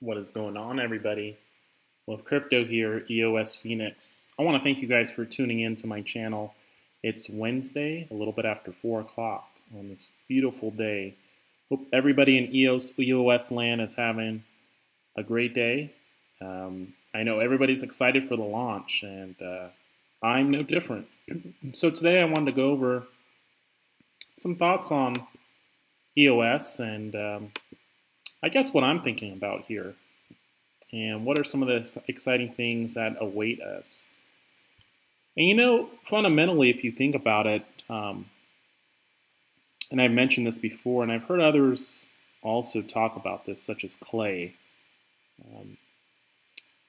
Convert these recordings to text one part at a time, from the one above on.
What is going on, everybody? With Crypto here, EOS Phoenix. I want to thank you guys for tuning in to my channel. It's Wednesday, a little bit after 4 o'clock on this beautiful day. Hope everybody in EOS land is having a great day. I know everybody's excited for the launch, and I'm no different. So today I wanted to go over some thoughts on EOS and I guess what I'm thinking about here, and what are some of the exciting things that await us. And fundamentally, if you think about it, and I've mentioned this before, and I've heard others also talk about this, such as Clay.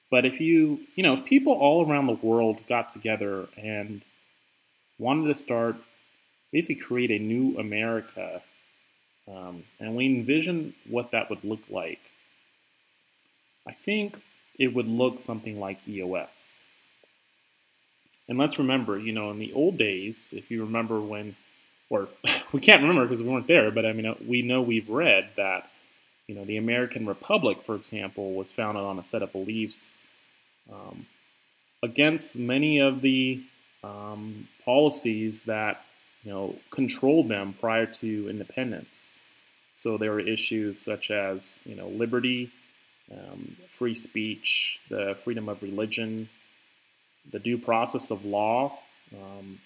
But if if people all around the world got together and wanted to start, basically create a new America, and we envision what that would look like, I think it would look something like EOS. And let's remember, in the old days, if you remember when, or we can't remember because we weren't there, but I mean, we've read that, the American Republic, for example, was founded on a set of beliefs against many of the policies that controlled them prior to independence. So there were issues such as liberty, free speech, the freedom of religion, the due process of law,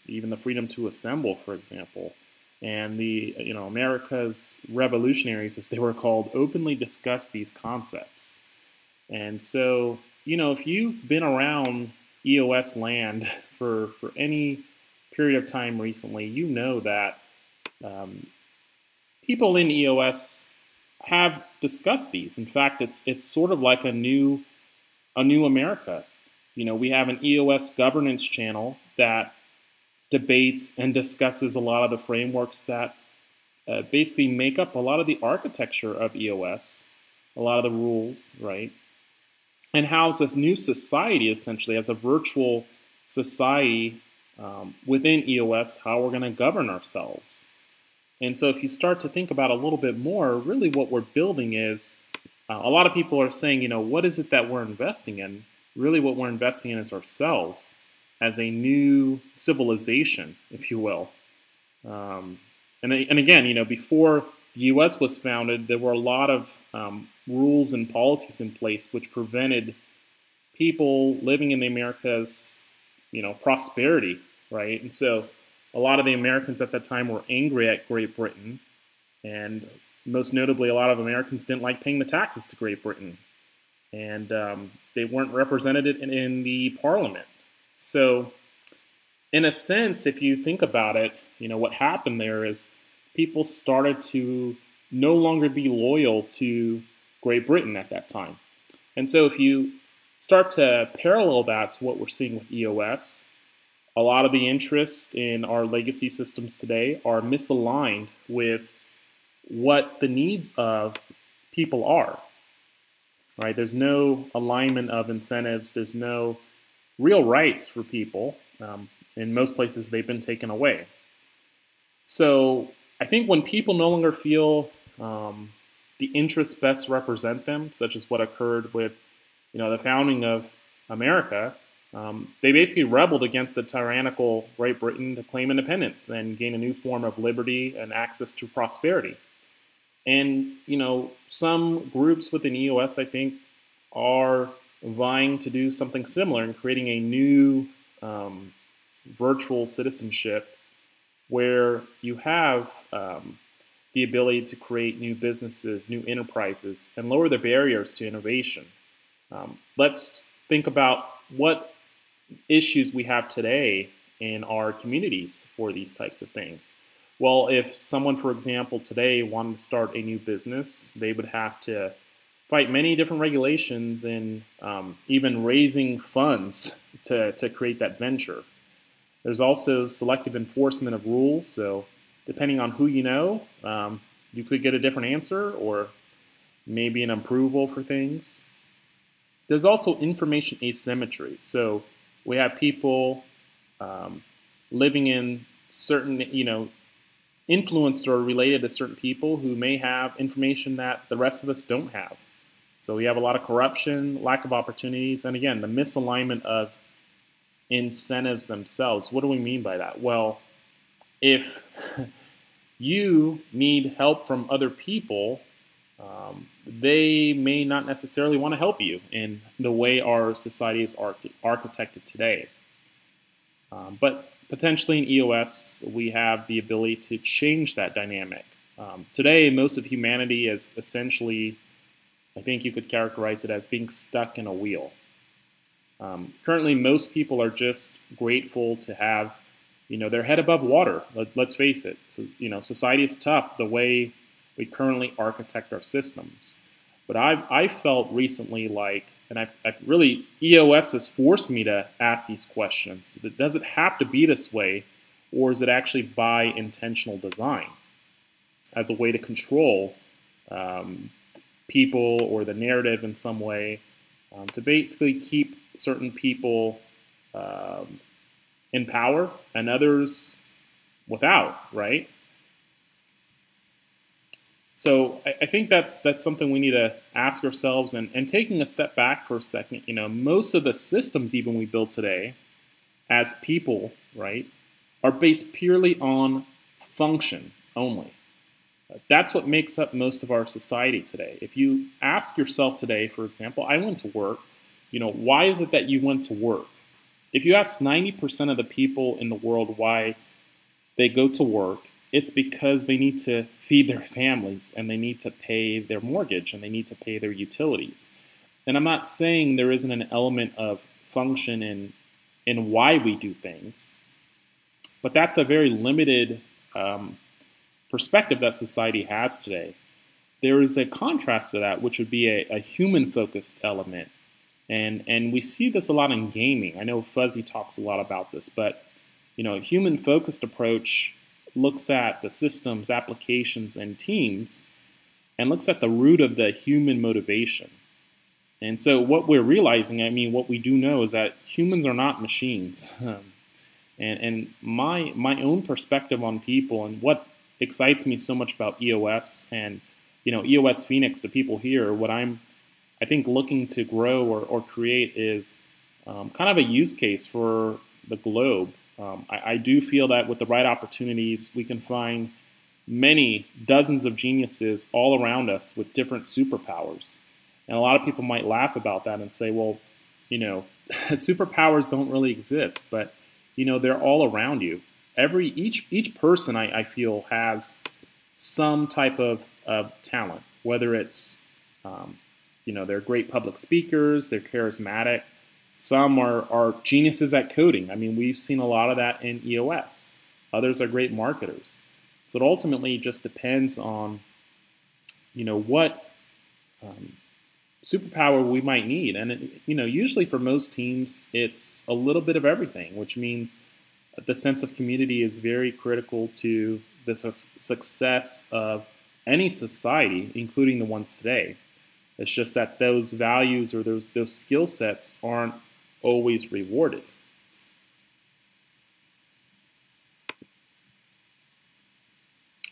even the freedom to assemble, for example. And the America's revolutionaries, as they were called, openly discussed these concepts. And so if you've been around EOS land for any period of time recently, you know that people in EOS have discussed these. In fact, it's sort of like a new America. We have an EOS Governance channel that debates and discusses a lot of the frameworks that basically make up a lot of the architecture of EOS, a lot of the rules, right? And how's this new society, essentially, as a virtual society within EOS, how we're going to govern ourselves. And so if you start to think about a little bit more, really what we're building is, a lot of people are saying, what is it that we're investing in? Really what we're investing in is ourselves as a new civilization, if you will. And again, before the U.S. was founded, there were a lot of rules and policies in place which prevented people living in the Americas, prosperity, right? And so a lot of the Americans at that time were angry at Great Britain, and most notably, a lot of Americans didn't like paying the taxes to Great Britain, and they weren't represented in the parliament. So in a sense, if you think about it, what happened there is people started to no longer be loyal to Great Britain at that time. And so if you start to parallel that to what we're seeing with EOS, a lot of the interest in our legacy systems today are misaligned with what the needs of people are, right? There's no alignment of incentives. There's no real rights for people. In most places, they've been taken away. So I think when people no longer feel the interests best represent them, such as what occurred with the founding of America, they basically rebelled against the tyrannical Great Britain to claim independence and gain a new form of liberty and access to prosperity. And, some groups within EOS, I think, are vying to do something similar and creating a new virtual citizenship where you have the ability to create new businesses, new enterprises, and lower the barriers to innovation. Let's think about what issues we have today in our communities for these types of things. Well, if someone, for example, today wanted to start a new business, they would have to fight many different regulations and even raising funds to create that venture. There's also selective enforcement of rules, so depending on who you know, you could get a different answer or maybe an approval for things. There's also information asymmetry. So we have people living in certain, influenced or related to certain people who may have information that the rest of us don't have. So we have a lot of corruption, lack of opportunities, and again, the misalignment of incentives themselves. What do we mean by that? Well, if you need help from other people, they may not necessarily want to help you in the way our society is architected today. But potentially in EOS, we have the ability to change that dynamic. Today, most of humanity is essentially, I think you could characterize it as being stuck in a wheel. Currently, most people are just grateful to have, their head above water. Let's face it. So, society is tough the way we currently architect our systems. But I've felt recently like, and I've really, EOS has forced me to ask these questions. Does it have to be this way, or is it actually by intentional design as a way to control people or the narrative in some way, to basically keep certain people in power and others without, right? So I think that's something we need to ask ourselves, and taking a step back for a second, most of the systems even we build today as people, right, are based purely on function only. That's what makes up most of our society today. If you ask yourself today, for example, I went to work, why is it that you went to work? If you ask 90% of the people in the world why they go to work, it's because they need to feed their families, and they need to pay their mortgage, and they need to pay their utilities. And I'm not saying there isn't an element of function in why we do things, but that's a very limited perspective that society has today. There is a contrast to that, which would be a human-focused element. And we see this a lot in gaming. I know Fuzzy talks a lot about this, but a human-focused approach looks at the systems, applications, and teams, and looks at the root of the human motivation. And so what we're realizing, what we do know is that humans are not machines. And my own perspective on people, and what excites me so much about EOS and EOS Phoenix, the people here, what I think looking to grow or create is kind of a use case for the globe. I do feel that with the right opportunities, we can find many dozens of geniuses all around us with different superpowers. And a lot of people might laugh about that and say, well, superpowers don't really exist, but they're all around you. Each person I feel has some type of talent, whether it's they're great public speakers, they're charismatic. Some are geniuses at coding. We've seen a lot of that in EOS. Others are great marketers. So it ultimately just depends on, what superpower we might need. And, usually for most teams, it's a little bit of everything, which means the sense of community is very critical to the success of any society, including the ones today. It's just that those values or those skill sets aren't always rewarded.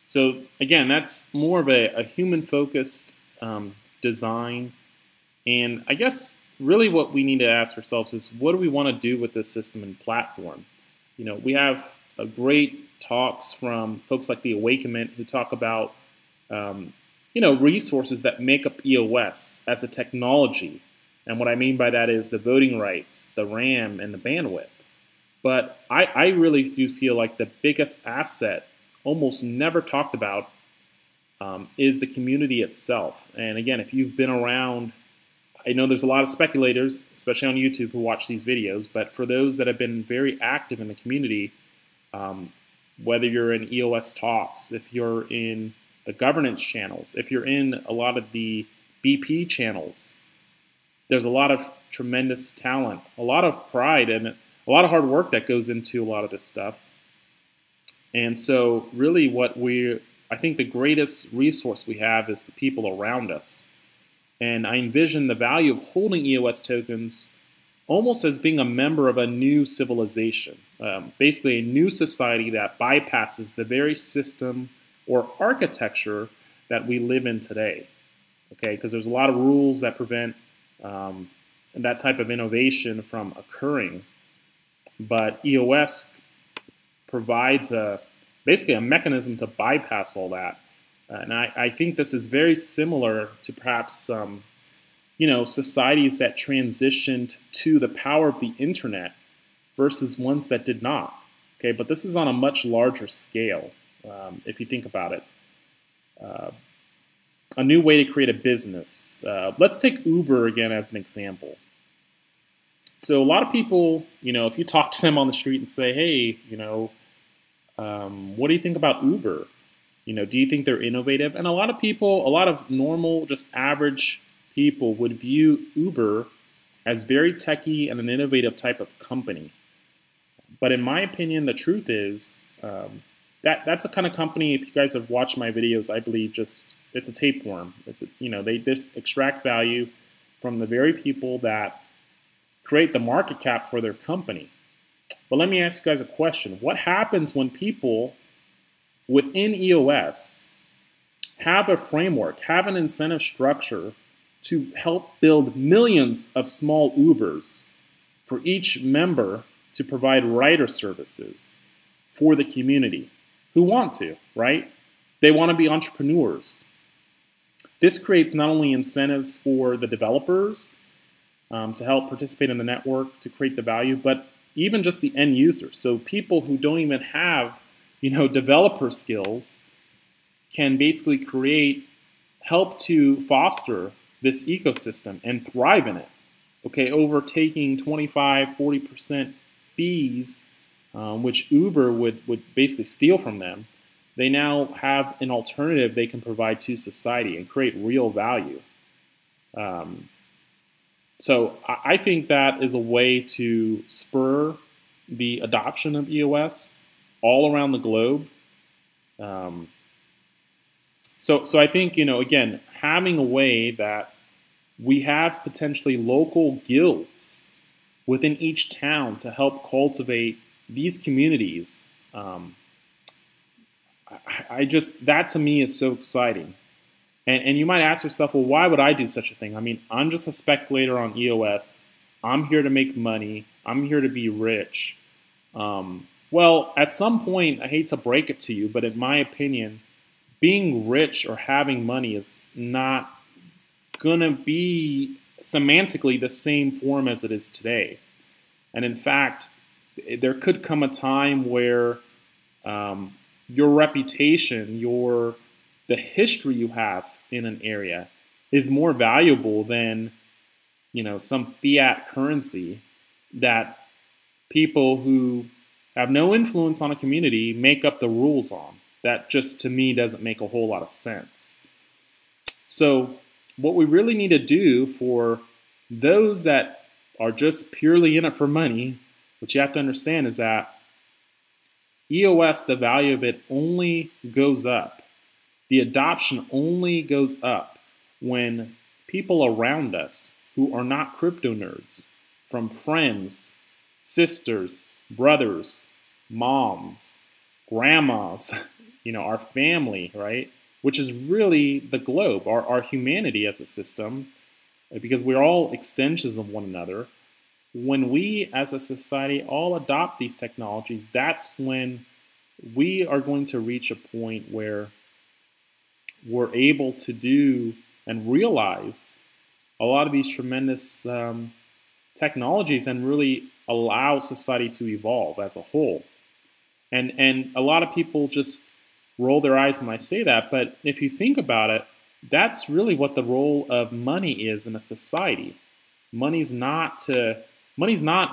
So again, that's more of a human-focused design. And I guess really what we need to ask ourselves is, what do we want to do with this system and platform? We have great talks from folks like the Awakenment who talk about resources that make up EOS as a technology. And what I mean by that is the voting rights, the RAM, and the bandwidth. But I really do feel like the biggest asset, almost never talked about, is the community itself. And again, if you've been around, I know there's a lot of speculators, especially on YouTube, who watch these videos, but for those that have been very active in the community, whether you're in EOS Talks, if you're in the governance channels, if you're in a lot of the BP channels, there's a lot of tremendous talent, a lot of pride, and a lot of hard work that goes into a lot of this stuff. And so really I think the greatest resource we have is the people around us. And I envision the value of holding EOS tokens almost as being a member of a new civilization, basically a new society that bypasses the very system or architecture that we live in today. okay? Because there's a lot of rules that prevent that type of innovation from occurring. But EOS provides basically a mechanism to bypass all that. And I think this is very similar to perhaps some, societies that transitioned to the power of the internet versus ones that did not. Okay, but this is on a much larger scale, if you think about it. A new way to create a business. Let's take Uber again as an example. So a lot of people, if you talk to them on the street and say, hey, what do you think about Uber? Do you think they're innovative? And a lot of people, a lot of normal, just average people would view Uber as very techy and an innovative type of company. But in my opinion, the truth is that's a kind of company, if you guys have watched my videos, I believe it's a tapeworm. They just extract value from the very people that create the market cap for their company. But let me ask you guys a question. What happens when people within EOS have a framework, have an incentive structure to help build millions of small Ubers for each member to provide rider services for the community who want to, right? They want to be entrepreneurs. This creates not only incentives for the developers to help participate in the network to create the value, but even just the end users. So people who don't even have, developer skills can basically help to foster this ecosystem and thrive in it. Okay, overtaking 25–40% fees, which Uber would basically steal from them. They now have an alternative they can provide to society and create real value. So I think that is a way to spur the adoption of EOS all around the globe. So I think, again, having a way that we have potentially local guilds within each town to help cultivate these communities, that to me is so exciting. And you might ask yourself, well, why would I do such a thing? I mean, I'm just a speculator on EOS. I'm here to make money. I'm here to be rich. Well, at some point, I hate to break it to you, but in my opinion, being rich or having money is not going to be semantically the same form as it is today. And in fact, there could come a time where your reputation, the history you have in an area is more valuable than, some fiat currency that people who have no influence on a community make up the rules on. That just, to me, doesn't make a whole lot of sense. So what we really need to do for those that are just purely in it for money, what you have to understand is that EOS, the value of it only goes up. The adoption only goes up when people around us who are not crypto nerds, from friends, sisters, brothers, moms, grandmas, our family, right? Which is really the globe, our humanity as a system, because we're all extensions of one another. When we as a society all adopt these technologies, that's when we are going to reach a point where we're able to do and realize a lot of these tremendous technologies and really allow society to evolve as a whole. And a lot of people just roll their eyes when I say that, but if you think about it, that's really what the role of money is in a society. Money's not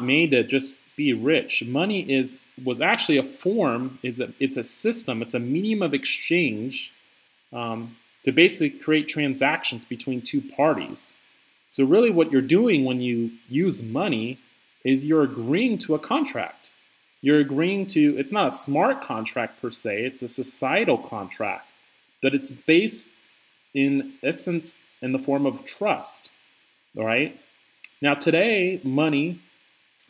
made to just be rich. Money was actually a form, it's a system, it's a medium of exchange to basically create transactions between two parties. So really what you're doing when you use money is you're agreeing to a contract. You're agreeing to, it's not a smart contract per se, it's a societal contract, but it's based in essence in the form of trust, all right? Now today, money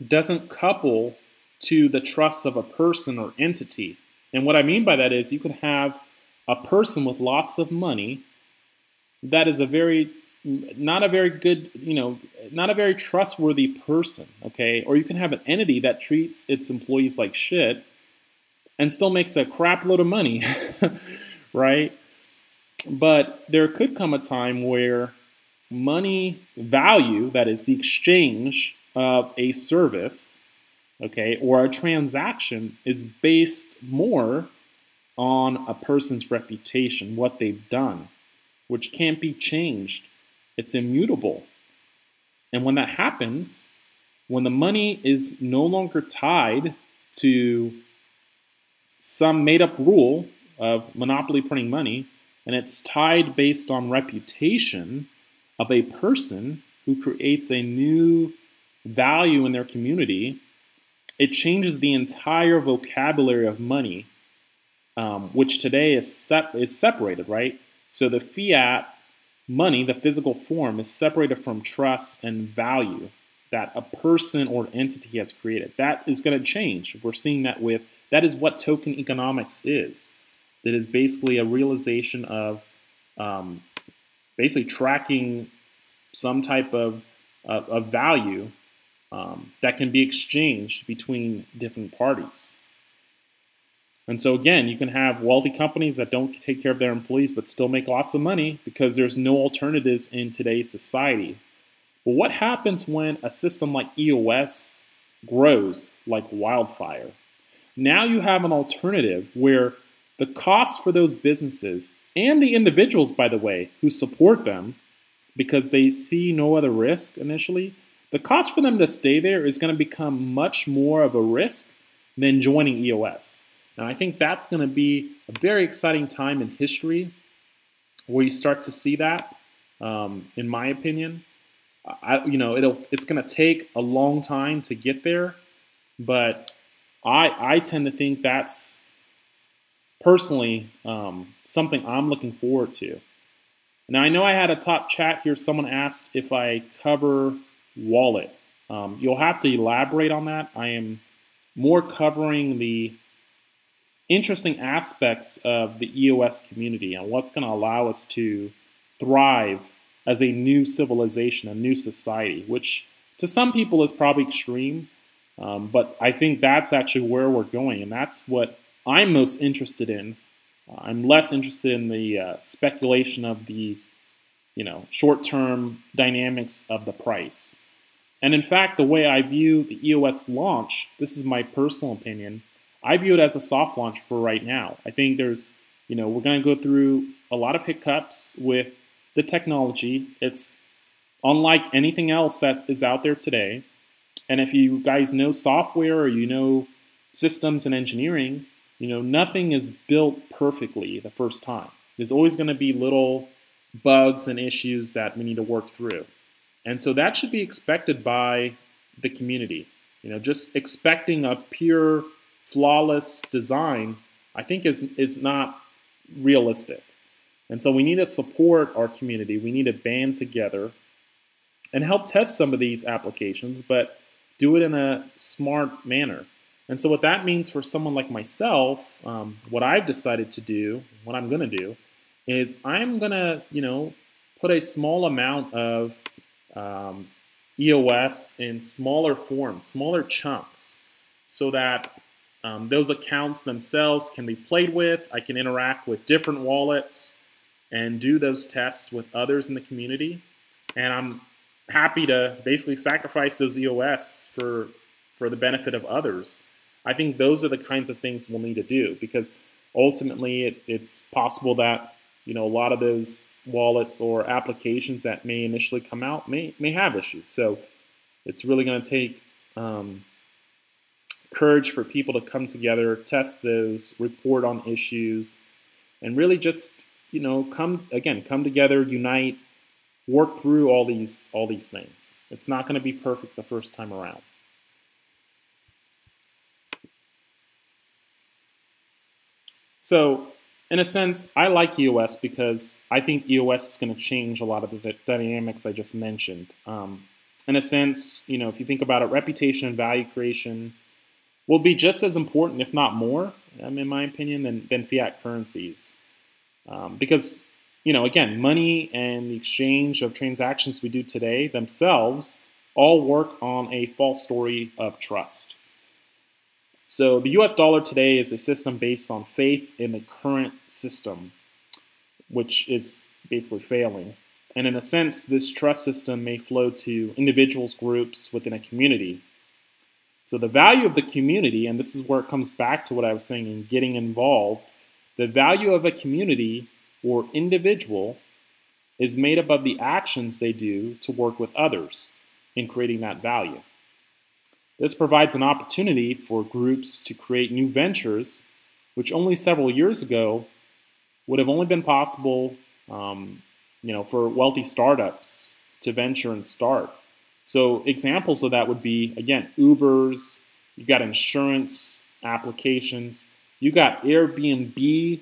doesn't couple to the trust of a person or entity. And what I mean by that is you can have a person with lots of money that is not a very good, not a very trustworthy person, okay? Or you can have an entity that treats its employees like shit and still makes a crap load of money, right? But there could come a time where money value, that is the exchange of a service, okay, or a transaction, is based more on a person's reputation, what they've done, which can't be changed. It's immutable. And when that happens, when the money is no longer tied to some made-up rule of monopoly printing money, and it's tied based on reputation of a person who creates a new value in their community, it changes the entire vocabulary of money, which today is separated, right? So the fiat money, the physical form, is separated from trust and value that a person or entity has created. That is going to change. We're seeing that is what token economics is. That is basically a realization of basically tracking some type of value that can be exchanged between different parties. And so again, you can have wealthy companies that don't take care of their employees but still make lots of money because there's no alternatives in today's society. But what happens when a system like EOS grows like wildfire? Now you have an alternative where the cost for those businesses and the individuals, by the way, who support them because they see no other risk initially, the cost for them to stay there is going to become much more of a risk than joining EOS. And I think that's going to be a very exciting time in history where you start to see that, in my opinion. It's going to take a long time to get there, but I tend to think that's personally something I'm looking forward to. Now, I know I had a top chat here. Someone asked if I cover wallet. You'll have to elaborate on that. I am more covering the interesting aspects of the EOS community and what's going to allow us to thrive as a new civilization, a new society, which to some people is probably extreme, but I think that's actually where we're going, and that's what I'm most interested in. I'm less interested in the speculation of the short-term dynamics of the price. And in fact, the way I view the EOS launch, this is my personal opinion, I view it as a soft launch for right now. I think there's, we're going to go through a lot of hiccups with the technology. It's unlike anything else that is out there today. And if you guys know software or you know systems and engineering, nothing is built perfectly the first time. There's always going to be little bugs and issues that we need to work through. And so that should be expected by the community. Just expecting a pure flawless design, I think is not realistic. And so we need to support our community. We need to band together and help test some of these applications, but do it in a smart manner. And so what that means for someone like myself, what I've decided to do, what I'm going to do, is I'm going to, put a small amount of EOS in smaller forms, smaller chunks, so that those accounts themselves can be played with. I can interact with different wallets and do those tests with others in the community. And I'm happy to basically sacrifice those EOS for the benefit of others. I think those are the kinds of things we'll need to do, because ultimately it's possible that a lot of those wallets or applications that may initially come out may have issues. So it's really going to take courage for people to come together, test those, report on issues, and really just come together, unite, work through all these things. It's not going to be perfect the first time around. So in a sense, I like EOS because I think EOS is going to change a lot of the dynamics I just mentioned. In a sense, if you think about it, reputation and value creation will be just as important, if not more, in my opinion, than fiat currencies. Because again, money and the exchange of transactions we do today themselves all work on a false story of trust. So the US dollar today is a system based on faith in the current system, which is basically failing. And in a sense, this trust system may flow to individuals, groups within a community. So the value of the community, and this is where it comes back to what I was saying in getting involved, the value of a community or individual is made up of the actions they do to work with others in creating that value. This provides an opportunity for groups to create new ventures, which only several years ago would have only been possible for wealthy startups to venture and start. So examples of that would be, again, Ubers, you got insurance applications, you got Airbnb,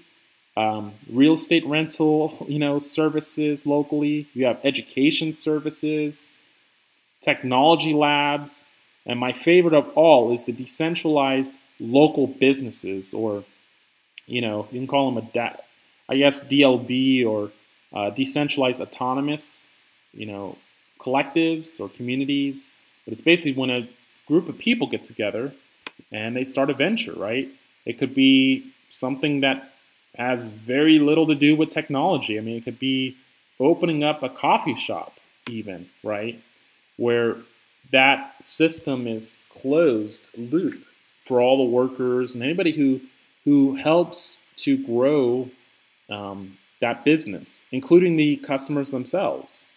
real estate rental, services locally, you have education services, technology labs, and my favorite of all is the decentralized local businesses, or, you can call them DLB, or decentralized autonomous, collectives or communities. But it's basically when a group of people get together and they start a venture, right? It could be something that has very little to do with technology. I mean, it could be opening up a coffee shop even, right? Where that system is closed loop for all the workers and anybody who helps to grow that business, including the customers themselves.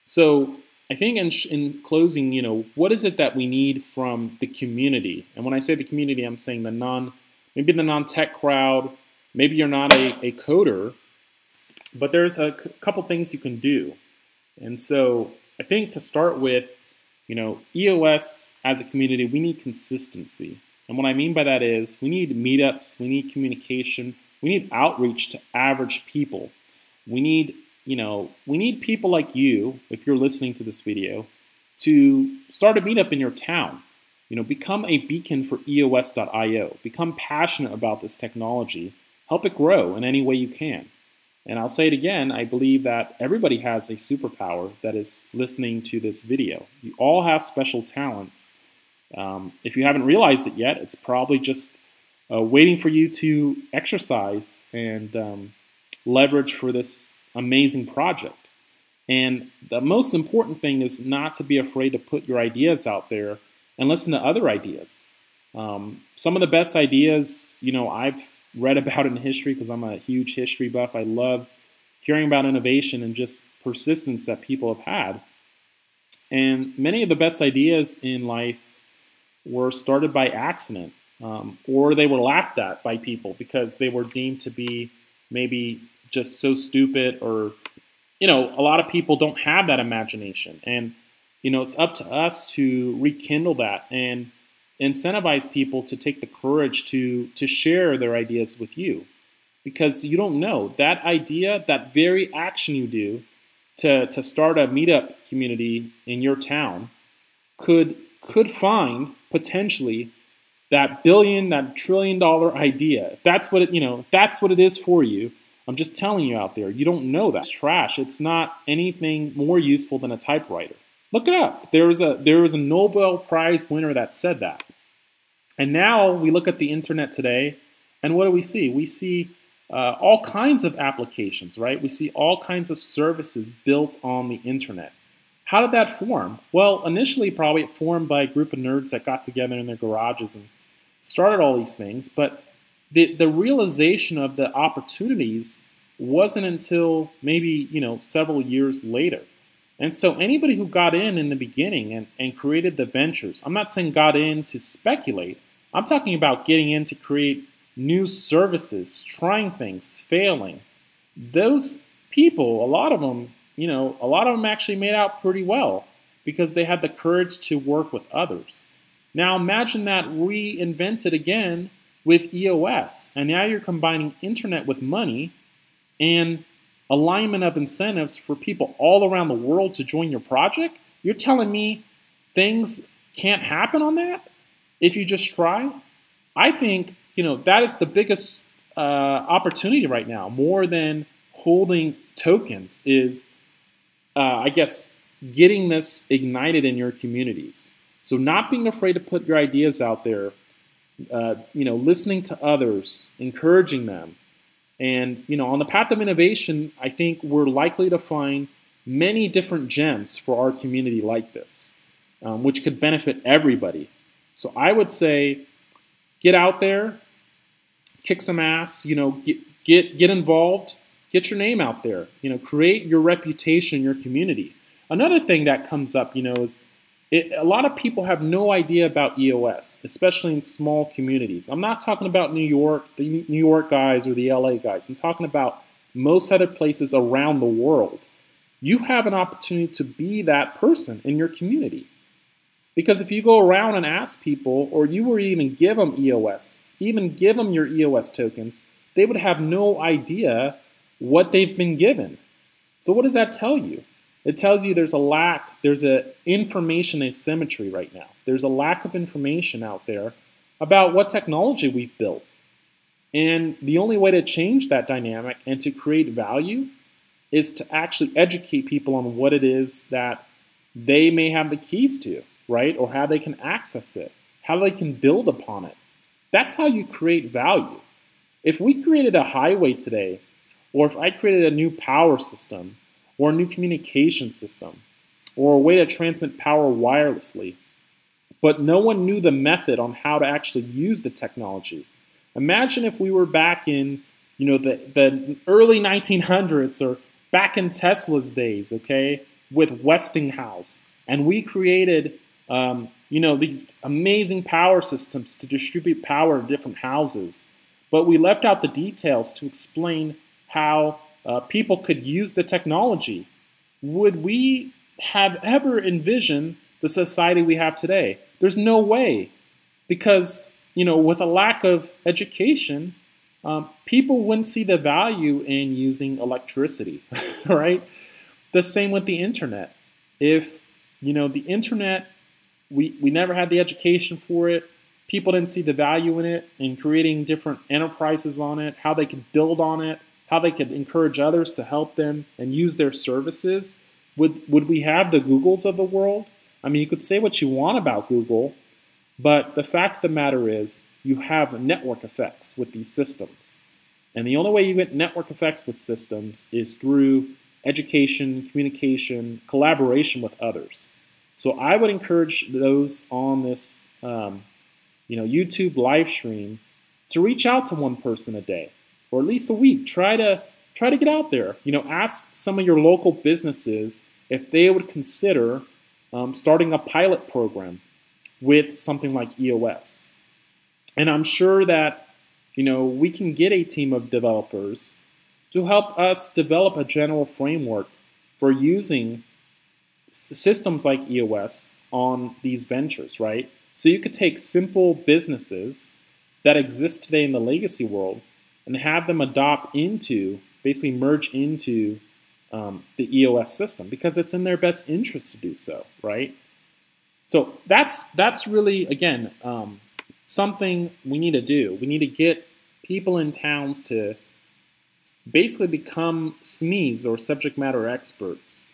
So I think in closing, what is it that we need from the community? And when I say the community, I'm saying maybe the non-tech crowd, maybe you're not a coder, but there's a couple things you can do. And so I think to start with, EOS as a community, we need consistency. And what I mean by that is we need meetups, we need communication, we need outreach to average people. We need people like you, if you're listening to this video, to start a meetup in your town. Become a beacon for EOS.io. Become passionate about this technology. Help it grow in any way you can. And I'll say it again, I believe that everybody has a superpower that is listening to this video. You all have special talents. If you haven't realized it yet, it's probably just waiting for you to exercise and leverage for this amazing project. And the most important thing is not to be afraid to put your ideas out there and listen to other ideas. Some of the best ideas, I've read about in history because I'm a huge history buff. I love hearing about innovation and just persistence that people have had. And many of the best ideas in life were started by accident, or they were laughed at by people because they were deemed to be maybe just so stupid, or, a lot of people don't have that imagination. And, it's up to us to rekindle that and incentivize people to take the courage to share their ideas with you, because you don't know that idea, that very action you do to start a meetup community in your town could find potentially that billion, that $1 trillion idea. If that's what if that's what it is for you, I'm just telling you out there, you don't know that. It's trash. It's not anything more useful than a typewriter. Look it up. There was a Nobel Prize winner that said that. And now we look at the internet today, and what do we see? We see all kinds of applications, right? We see all kinds of services built on the internet. How did that form? Well, initially probably it formed by a group of nerds that got together in their garages and started all these things, but the realization of the opportunities wasn't until maybe several years later. And so anybody who got in the beginning and created the ventures, I'm not saying got in to speculate, I'm talking about getting in to create new services, trying things, failing. Those people, a lot of them actually made out pretty well because they had the courage to work with others. Now imagine that reinvented again with EOS, and now you're combining internet with money and alignment of incentives for people all around the world to join your project. You're telling me things can't happen on that if you just try? I think that is the biggest opportunity right now, more than holding tokens is, I guess, getting this ignited in your communities. So not being afraid to put your ideas out there, listening to others, encouraging them. And, on the path of innovation, I think we're likely to find many different gems for our community like this, which could benefit everybody. So I would say get out there, kick some ass, get involved, get your name out there, create your reputation in your community. Another thing that comes up, is a lot of people have no idea about EOS, especially in small communities. I'm not talking about New York, the New York guys or the LA guys. I'm talking about most other places around the world. You have an opportunity to be that person in your community. Because if you go around and ask people, or you were even give them EOS, even give them your EOS tokens, they would have no idea what they've been given. So what does that tell you? It tells you there's an information asymmetry right now. There's a lack of information out there about what technology we've built. And the only way to change that dynamic and to create value is to actually educate people on what it is that they may have the keys to, right? Or how they can access it, how they can build upon it. That's how you create value. If we created a highway today, or if I created a new power system, or a new communication system, or a way to transmit power wirelessly, but no one knew the method on how to actually use the technology. Imagine if we were back in, the early 1900s, or back in Tesla's days, okay, with Westinghouse, and we created, these amazing power systems to distribute power to different houses, but we left out the details to explain how people could use the technology. Would we have ever envisioned the society we have today? There's no way, because with a lack of education, people wouldn't see the value in using electricity, right? The same with the internet. If the internet, we never had the education for it. People didn't see the value in it, in creating different enterprises on it, how they could build on it, how they could encourage others to help them and use their services. Would we have the Googles of the world? I mean, you could say what you want about Google, but the fact of the matter is you have network effects with these systems. And the only way you get network effects with systems is through education, communication, collaboration with others. So I would encourage those on this YouTube live stream to reach out to one person a day, or at least a week. Try to get out there. Ask some of your local businesses if they would consider starting a pilot program with something like EOS. And I'm sure that we can get a team of developers to help us develop a general framework for using systems like EOS on these ventures, right? So you could take simple businesses that exist today in the legacy world and have them basically merge into the EOS system, because it's in their best interest to do so, right? So that's really, again, something we need to do. We need to get people in towns to basically become SMEs, or subject matter experts,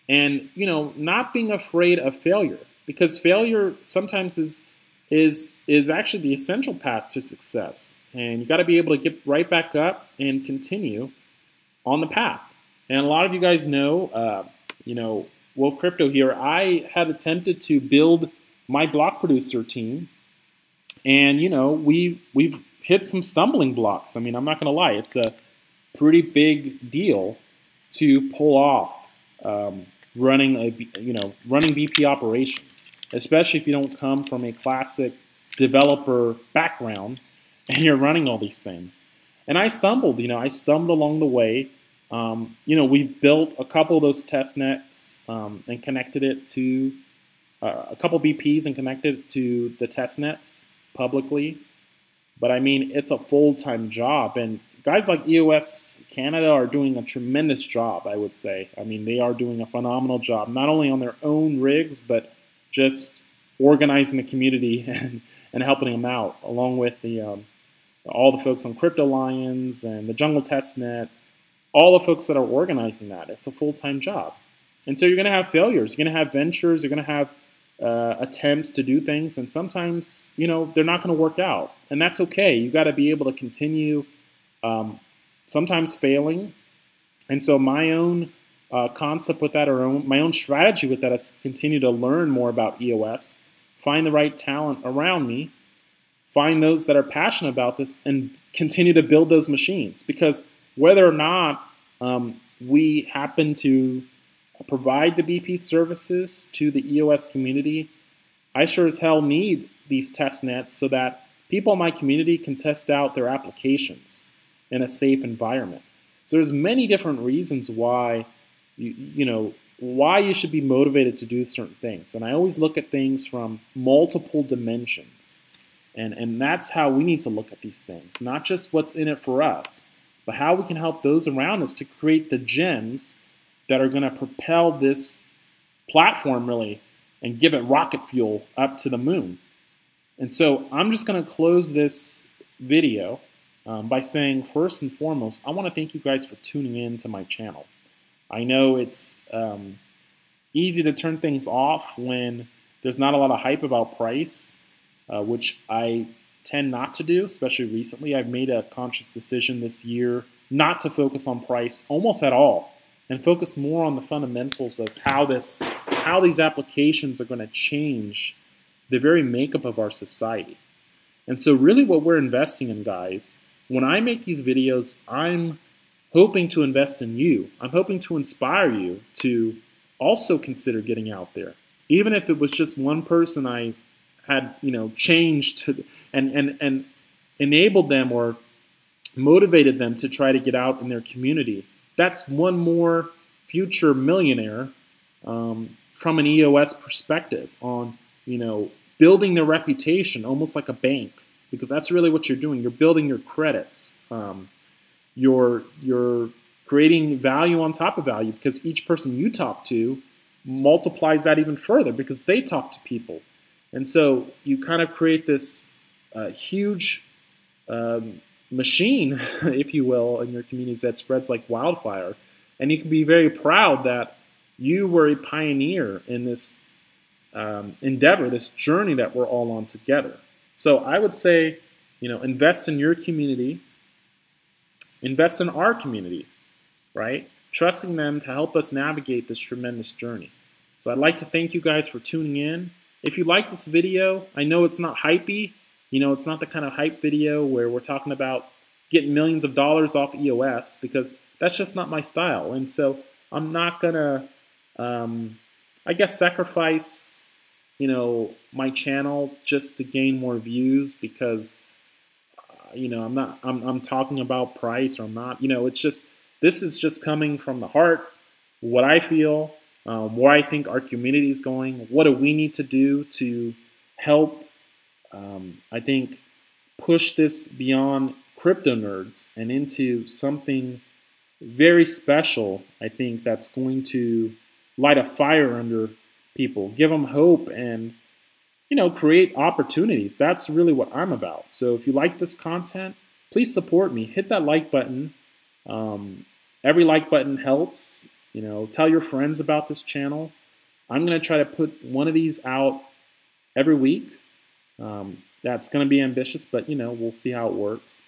and not being afraid of failure, because failure sometimes is actually the essential path to success. And you got to be able to get right back up and continue on the path. And a lot of you guys know, Wolf Crypto here, I had attempted to build my block producer team, and we've hit some stumbling blocks. I mean, I'm not going to lie, it's a pretty big deal to pull off running VP operations, especially if you don't come from a classic developer background and you're running all these things. And I stumbled along the way. We've built a couple of those test nets and connected it to a couple VPs and connected it to the test nets publicly. But I mean, it's a full-time job, and guys like EOS Canada are doing a tremendous job, I would say. I mean, they are doing a phenomenal job, not only on their own rigs, but just organizing the community and helping them out, along with all the folks on Crypto Lions and the Jungle Testnet. all the folks that are organizing that. It's a full-time job. And so you're going to have failures. You're going to have ventures. You're going to have attempts to do things. And sometimes, they're not going to work out. And that's okay. You got to be able to continue sometimes failing. And so my own concept with that, or my own strategy with that, is to continue to learn more about EOS, find the right talent around me, find those that are passionate about this, and continue to build those machines. Because whether or not we happen to provide the BP services to the EOS community, I sure as hell need these test nets so that people in my community can test out their applications in a safe environment. So there's many different reasons why why you should be motivated to do certain things. And I always look at things from multiple dimensions. And that's how we need to look at these things. Not just what's in it for us, but how we can help those around us to create the gems that are going to propel this platform really and give it rocket fuel up to the moon. And so I'm just going to close this video by saying, first and foremost, I want to thank you guys for tuning in to my channel. I know it's easy to turn things off when there's not a lot of hype about price, which I tend not to do, especially recently. I've made a conscious decision this year not to focus on price almost at all, and focus more on the fundamentals of how these applications are going to change the very makeup of our society. And so really what we're investing in, guys, when I make these videos, I'm hoping to invest in you. I'm hoping to inspire you to also consider getting out there. Even if it was just one person I had, changed and enabled them or motivated them to try to get out in their community. That's one more future millionaire from an EOS perspective on, building their reputation almost like a bank, because that's really what you're doing. You're building your credits. You're creating value on top of value, because each person you talk to multiplies that even further because they talk to people. And so you kind of create this huge machine, if you will, in your communities that spreads like wildfire. And you can be very proud that you were a pioneer in this endeavor, this journey that we're all on together. So I would say, invest in your community, invest in our community, right? Trusting them to help us navigate this tremendous journey. So I'd like to thank you guys for tuning in. If you like this video, I know it's not hypey. It's not the kind of hype video where we're talking about getting millions of dollars off EOS, because that's just not my style. And so I'm not going to, sacrifice, my channel just to gain more views because, I'm talking about price, or I'm not, it's just, this is just coming from the heart, what I feel, where I think our community is going, what do we need to do to help, I think, push this beyond crypto nerds and into something very special, I think, that's going to light a fire under people, give them hope, and, create opportunities. That's really what I'm about. So if you like this content, please support me. Hit that like button. Every like button helps. Tell your friends about this channel. I'm going to try to put one of these out every week. That's going to be ambitious, but, we'll see how it works.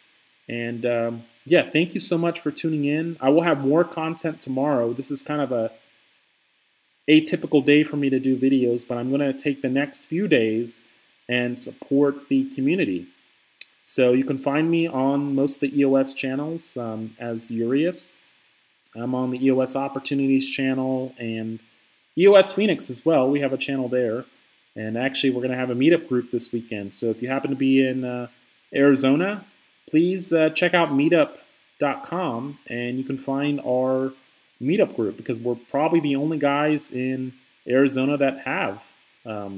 And, yeah, thank you so much for tuning in. I will have more content tomorrow. This is kind of a atypical day for me to do videos, but I'm going to take the next few days and support the community. So you can find me on most of the EOS channels as Urias. I'm on the EOS Opportunities channel and EOS Phoenix as well. We have a channel there. And actually, we're going to have a meetup group this weekend. So if you happen to be in Arizona, please check out meetup.com, and you can find our meetup group, because we're probably the only guys in Arizona that have, a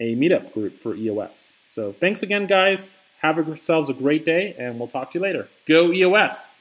meetup group for EOS. So thanks again, guys. Have yourselves a great day, and we'll talk to you later. Go EOS!